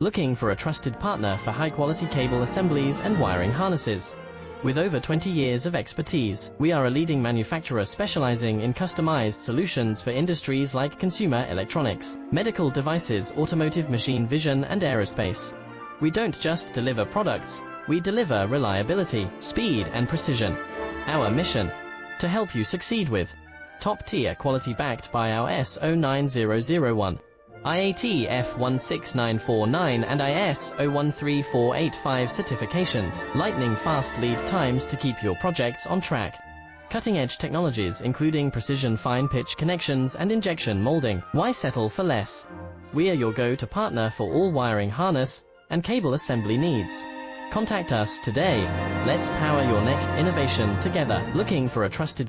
Looking for a trusted partner for high-quality cable assemblies and wiring harnesses? With over 20 years of expertise, we are a leading manufacturer specializing in customized solutions for industries like consumer electronics, medical devices, automotive, machine vision, and aerospace. We don't just deliver products, we deliver reliability, speed, and precision. Our mission: to help you succeed with top-tier quality backed by our ISO 9001, IATF 16949 and ISO 13485 certifications, lightning-fast lead times to keep your projects on track. Cutting-edge technologies including precision fine-pitch connections and injection molding. Why settle for less? We are your go-to partner for all wiring harness and cable assembly needs. Contact us today. Let's power your next innovation together. Looking for a trusted